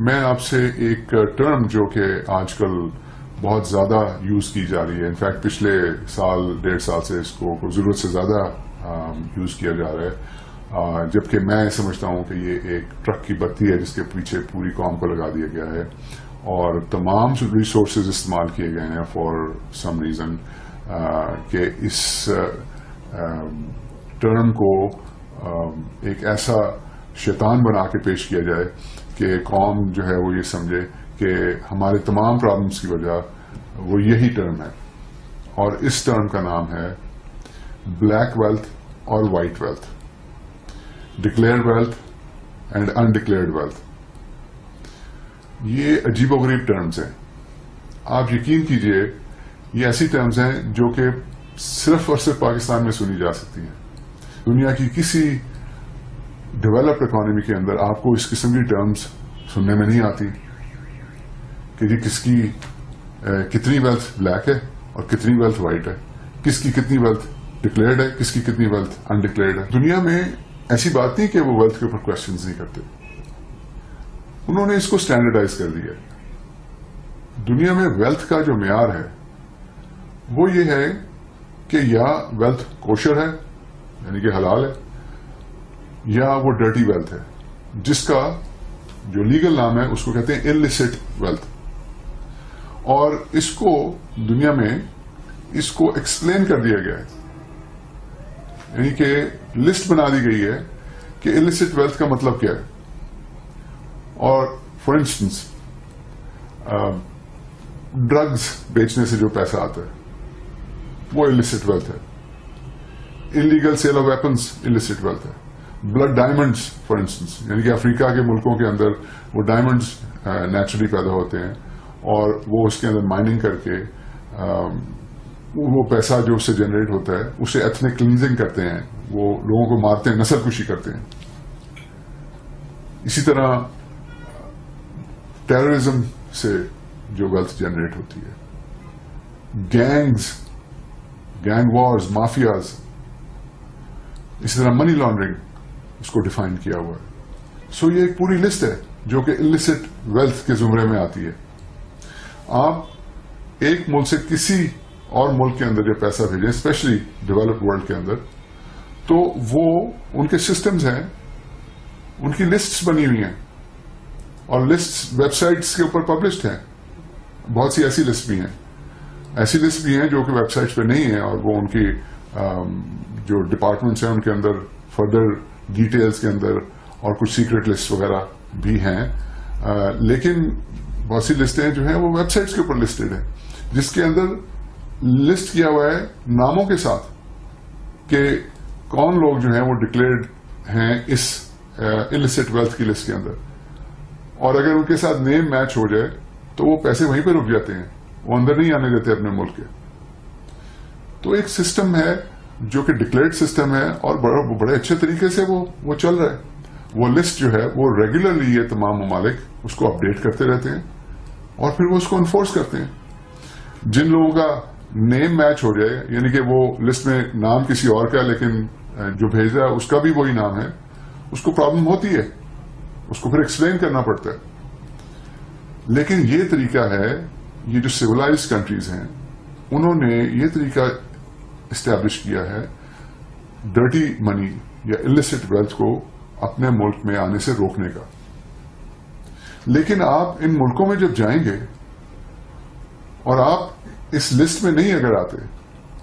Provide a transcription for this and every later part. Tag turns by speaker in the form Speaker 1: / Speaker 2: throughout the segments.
Speaker 1: میں آپ سے ایک ٹرم جو کہ آج کل بہت زیادہ یوز کی جا رہی ہے، انفیکٹ پچھلے سال 1.5 سال سے اس کو ضرورت سے زیادہ یوز کیا جا رہا ہے، جبکہ میں سمجھتا ہوں کہ یہ ایک ٹرک کی بتی ہے جس کے پیچھے پوری قوم کو لگا دیا گیا ہے اور تمام ریسورسز استعمال کیے گئے ہیں فار سم ریزن کہ اس ٹرم کو ایک ایسا شیطان بنا کے پیش کیا جائے کہ قوم جو ہے وہ یہ سمجھے کہ ہمارے تمام پرابلمس کی وجہ وہ یہی ٹرم ہے، اور اس ٹرم کا نام ہے بلیک ویلتھ اور white wealth, declared wealth and undeclared wealth. یہ عجیب و غریب ٹرمز ہیں، آپ یقین کیجئے یہ ایسی ٹرمز ہیں جو کہ صرف اور صرف پاکستان میں سنی جا سکتی ہیں۔ دنیا کی کسی ڈیولپڈ اکانومی کے اندر آپ کو اس قسم کی ٹرمز سننے میں نہیں آتی کہ جی کس کی کتنی ویلتھ بلیک ہے اور کتنی ویلتھ وائٹ ہے، کس کی کتنی ویلتھ ڈکلیئرڈ ہے، کس کی کتنی ویلتھ انڈکلیئرڈ ہے۔ دنیا میں ایسی بات نہیں کہ وہ ویلتھ کے اوپر کوشچنز نہیں کرتے، انہوں نے اس کو اسٹینڈرڈائز کر دیا ہے۔ دنیا میں ویلتھ کا جو معیار ہے وہ یہ ہے کہ یا ویلتھ کوشر ہے یعنی کہ حلال ہے، یا وہ ڈرٹی ویلتھ ہے جس کا جو لیگل نام ہے اس کو کہتے ہیں illicit ویلتھ۔ اور اس کو دنیا میں اس کو ایکسپلین کر دیا گیا ہے، یعنی کہ لسٹ بنا دی گئی ہے کہ illicit ویلتھ کا مطلب کیا ہے۔ اور فار انسٹنس ڈرگز بیچنے سے جو پیسہ آتا ہے وہ illicit ویلتھ ہے، illegal sale of weapons illicit wealth ہے، بلڈ ڈائمنڈز فار انسٹنس یعنی کہ افریقہ کے ملکوں کے اندر وہ ڈائمنڈز نیچرلی پیدا ہوتے ہیں اور وہ اس کے اندر مائننگ کر کے وہ پیسہ جو اس سے جنریٹ ہوتا ہے اسے ایتھنک کلینزنگ کرتے ہیں، وہ لوگوں کو مارتے ہیں، نسل کشی کرتے ہیں۔ اسی طرح ٹیررزم سے جو ویلتھ جنریٹ ہوتی ہے، گینگ وارز، مافیاز، اسی طرح منی لانڈرنگ اس کو ڈیفائن کیا ہوا ہے۔ سو یہ ایک پوری لسٹ ہے جو کہ illicit ویلتھ کے زمرے میں آتی ہے۔ آپ ایک ملک سے کسی اور ملک کے اندر جب پیسہ بھیجیں، اسپیشلی ڈیولپڈ ورلڈ کے اندر، تو وہ ان کے سسٹمز ہیں، ان کی لسٹس بنی ہوئی ہیں اور لسٹس ویب سائٹس کے اوپر پبلشڈ ہیں۔ بہت سی ایسی لسٹ بھی ہیں، ایسی لسٹ بھی ہیں جو کہ ویب سائٹس پہ نہیں ہیں اور وہ ان کی جو ڈپارٹمنٹس ہیں ان کے اندر فردر ڈیٹیلز کے اندر اور کچھ سیکرٹ لسٹ وغیرہ بھی ہیں، لیکن بہت سی لسٹیں جو ہیں وہ ویب سائٹس کے اوپر لسٹڈ ہیں جس کے اندر لسٹ کیا ہوا ہے ناموں کے ساتھ کہ کون لوگ جو ہیں وہ ڈکلیئرڈ ہیں اس illicit ویلتھ کی لسٹ کے اندر، اور اگر ان کے ساتھ نیم میچ ہو جائے تو وہ پیسے وہیں پہ رک جاتے ہیں، وہ اندر نہیں آنے دیتے اپنے ملک کے۔ تو ایک سسٹم ہے جو کہ ڈکلیئرڈ سسٹم ہے اور بڑے اچھے طریقے سے وہ چل رہا ہے۔ وہ لسٹ جو ہے وہ ریگولرلی یہ تمام ممالک اس کو اپڈیٹ کرتے رہتے ہیں اور پھر وہ اس کو انفورس کرتے ہیں۔ جن لوگوں کا نیم میچ ہو جائے یعنی کہ وہ لسٹ میں نام کسی اور کا لیکن جو بھیج رہا ہے اس کا بھی وہی نام ہے، اس کو پرابلم ہوتی ہے، اس کو پھر ایکسپلین کرنا پڑتا ہے۔ لیکن یہ طریقہ ہے، یہ جو سیولائزڈ کنٹریز ہیں انہوں نے یہ طریقہ اسٹیبلش کیا ہے ڈرٹی منی یا illicit ویلتھ کو اپنے ملک میں آنے سے روکنے کا۔ لیکن آپ ان ملکوں میں جب جائیں گے اور آپ اس لسٹ میں نہیں اگر آتے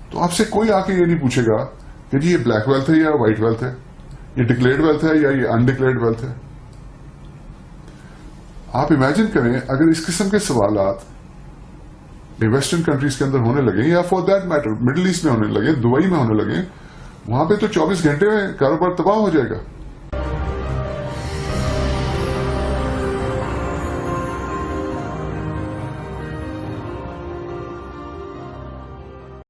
Speaker 1: تو آپ سے کوئی آ کے یہ نہیں پوچھے گا کہ جی یہ بلیک ویلتھ ہے یا وائٹ ویلتھ ہے، یہ ڈکلیئرڈ ویلتھ ہے یا یہ انڈکلیئرڈ ویلتھ ہے۔ آپ امیجن کریں اگر اس قسم کے سوالات ویسٹرن کنٹریز کے اندر ہونے لگے یا for that matter middle east میں ہونے لگے، دبئی میں ہونے لگے، وہاں پہ تو 24 گھنٹے میں کاروبار تباہ ہو جائے گا۔